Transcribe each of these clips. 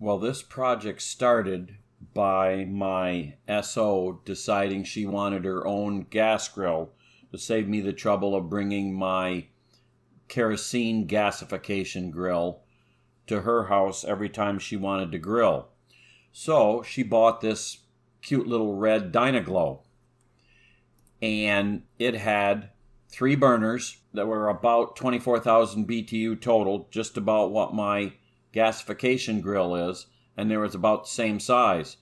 Well, this project started by my SO deciding she wanted her own gas grill to save me the trouble of bringing my kerosene gasification grill to her house every time she wanted to grill. So she bought this cute little red Dynaglow, and it had 3 burners that were about 24,000 BTU total, just about what my gasification grill is, and they was about the same size.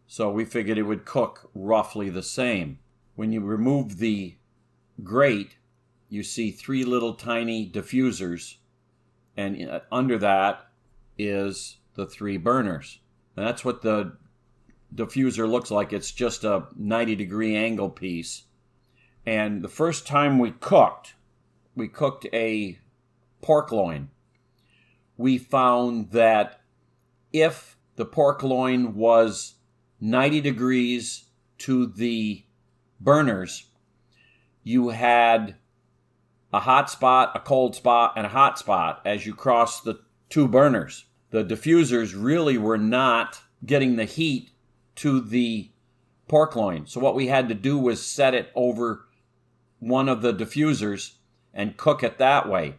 So we figured it would cook roughly the same. When you remove the grate, you see 3 little tiny diffusers, and under that is the 3 burners. And that's what the diffuser looks like. It's just a 90-degree angle piece. And the first time we cooked a pork loin. We found that if the pork loin was 90 degrees to the burners, you had a hot spot, a cold spot, and a hot spot as you cross the 2 burners. The diffusers really were not getting the heat to the pork loin. So what we had to do was set it over one of the diffusers and cook it that way.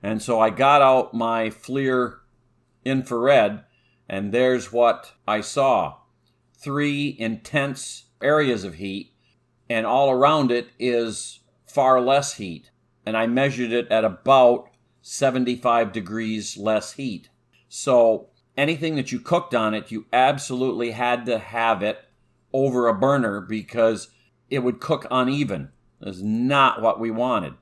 And so I got out my FLIR infrared, and there's what I saw. 3 intense areas of heat, and all around it is far less heat. And I measured it at about 75 degrees less heat. So anything that you cooked on it, you absolutely had to have it over a burner because it would cook uneven. That's not what we wanted.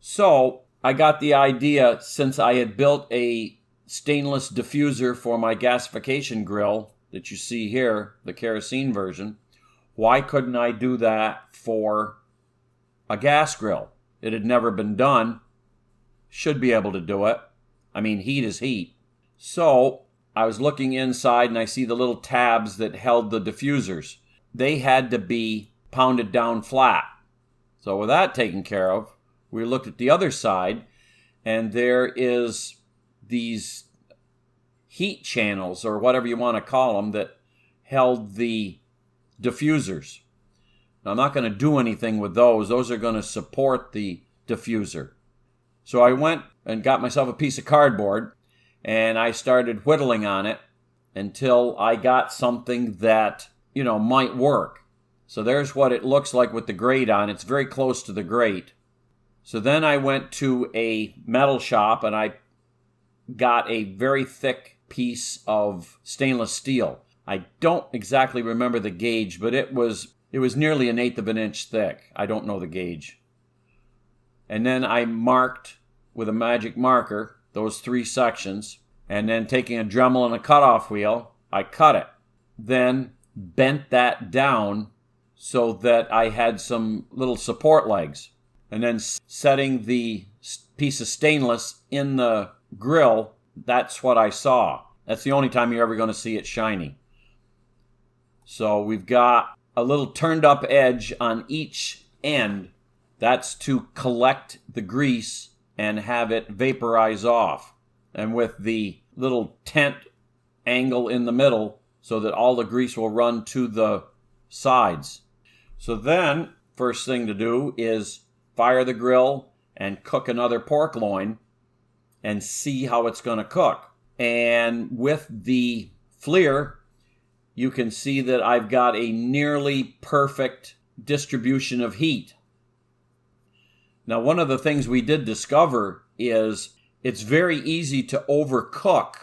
So I got the idea, since I had built a stainless diffuser for my gasification grill that you see here, the kerosene version, why couldn't I do that for a gas grill? It had never been done. Should be able to do it. I mean, heat is heat. So I was looking inside and I see the little tabs that held the diffusers. They had to be pounded down flat. So with that taken care of, we looked at the other side, and there is these heat channels, or whatever you want to call them, that held the diffusers. Now, I'm not going to do anything with those. Those are going to support the diffuser. So I went and got myself a piece of cardboard, and I started whittling on it until I got something that, might work. So there's what it looks like with the grate on. It's very close to the grate. So then I went to a metal shop and I got a very thick piece of stainless steel. I don't exactly remember the gauge, but it was nearly 1/8 of an inch thick. I don't know the gauge. And then I marked with a magic marker those 3 sections, and then taking a Dremel and a cutoff wheel, I cut it. Then bent that down so that I had some little support legs. And then setting the piece of stainless in the grill, that's what I saw. That's the only time you're ever going to see it shiny. So we've got a little turned up edge on each end. That's to collect the grease and have it vaporize off. And with the little tent angle in the middle so that all the grease will run to the sides. So then, first thing to do is fire the grill and cook another pork loin and see how it's going to cook. And with the FLIR, you can see that I've got a nearly perfect distribution of heat. Now, one of the things we did discover is it's very easy to overcook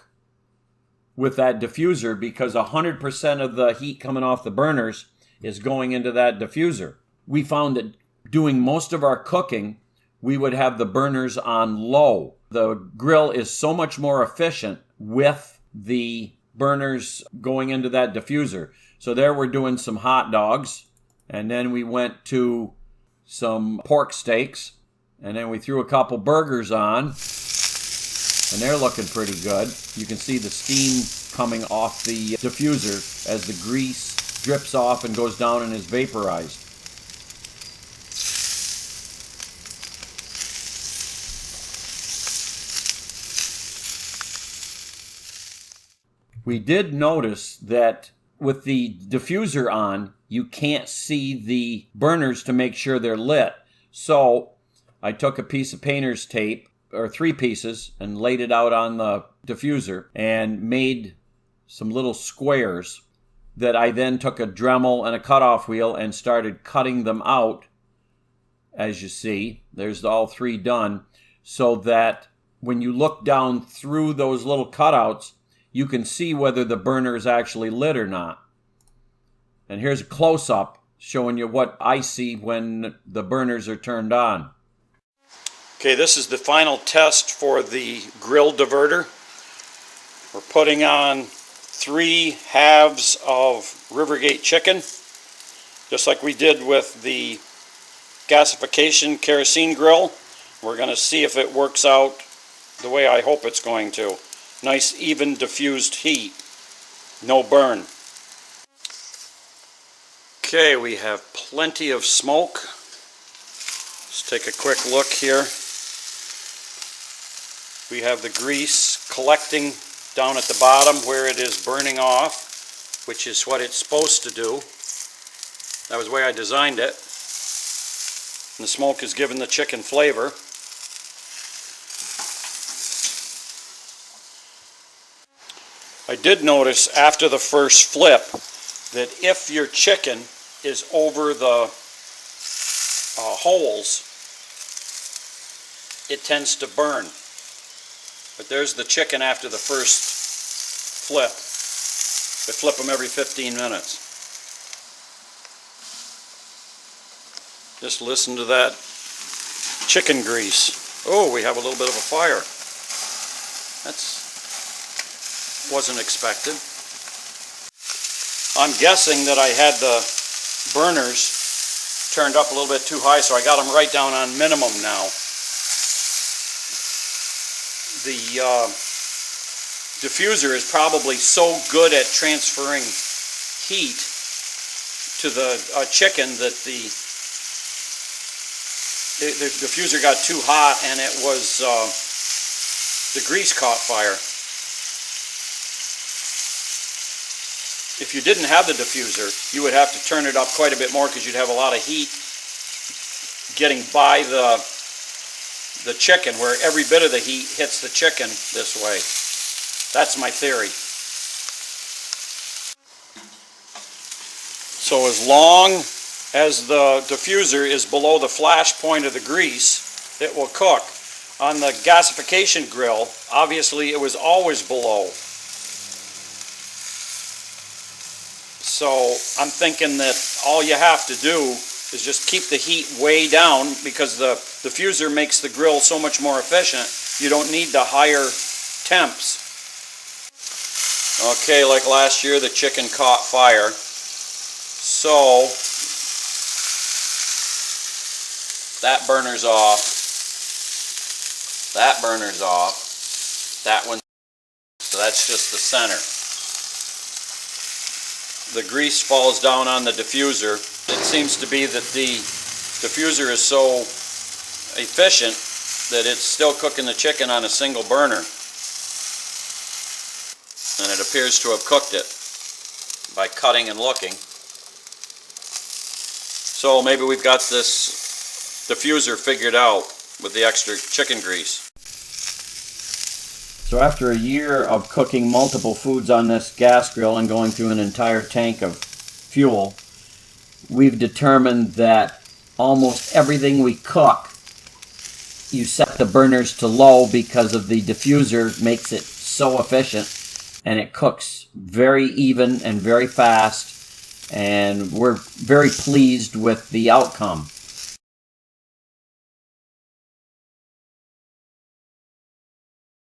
with that diffuser because 100% of the heat coming off the burners is going into that diffuser. We found that doing most of our cooking, we would have the burners on low. The grill is so much more efficient with the burners going into that diffuser. So there we're doing some hot dogs, and then we went to some pork steaks, and then we threw a couple burgers on, and they're looking pretty good. You can see the steam coming off the diffuser as the grease drips off and goes down and is vaporized. We did notice that with the diffuser on, you can't see the burners to make sure they're lit. So I took a piece of painter's tape, or 3 pieces, and laid it out on the diffuser and made some little squares that I then took a Dremel and a cutoff wheel and started cutting them out. As you see, there's all 3 done, so that when you look down through those little cutouts, you can see whether the burner is actually lit or not. And here's a close-up showing you what I see when the burners are turned on. Okay, this is the final test for the grill diverter. We're putting on 3 halves of Rivergate chicken, just like we did with the gasification kerosene grill. We're going to see if it works out the way I hope it's going to. Nice even diffused heat, no burn. Okay, we have plenty of smoke. Let's take a quick look here. We have the grease collecting down at the bottom where it is burning off, which is what it's supposed to do. That was the way I designed it. And the smoke is giving the chicken flavor. I did notice after the first flip that if your chicken is over the holes, it tends to burn. But there's the chicken after the first flip. I flip them every 15 minutes. Just listen to that chicken grease. Oh, we have a little bit of a fire. Wasn't expected. I'm guessing that I had the burners turned up a little bit too high, so I got them right down on minimum now. The diffuser is probably so good at transferring heat to the chicken that the diffuser got too hot and it was the grease caught fire. If you didn't have the diffuser, you would have to turn it up quite a bit more because you'd have a lot of heat getting by the chicken, where every bit of the heat hits the chicken this way. That's my theory. So as long as the diffuser is below the flash point of the grease, it will cook. On the gasification grill, obviously it was always below. So I'm thinking that all you have to do is just keep the heat way down, because the diffuser makes the grill so much more efficient. You don't need the higher temps. Okay, like last year, the chicken caught fire. So that burner's off. That burner's off. That one. So that's just the center. The grease falls down on the diffuser. It seems to be that the diffuser is so efficient that it's still cooking the chicken on a single burner. And it appears to have cooked it by cutting and looking. So maybe we've got this diffuser figured out with the extra chicken grease. So after a year of cooking multiple foods on this gas grill and going through an entire tank of fuel, we've determined that almost everything we cook, you set the burners to low because of the diffuser makes it so efficient, and it cooks very even and very fast, and we're very pleased with the outcome.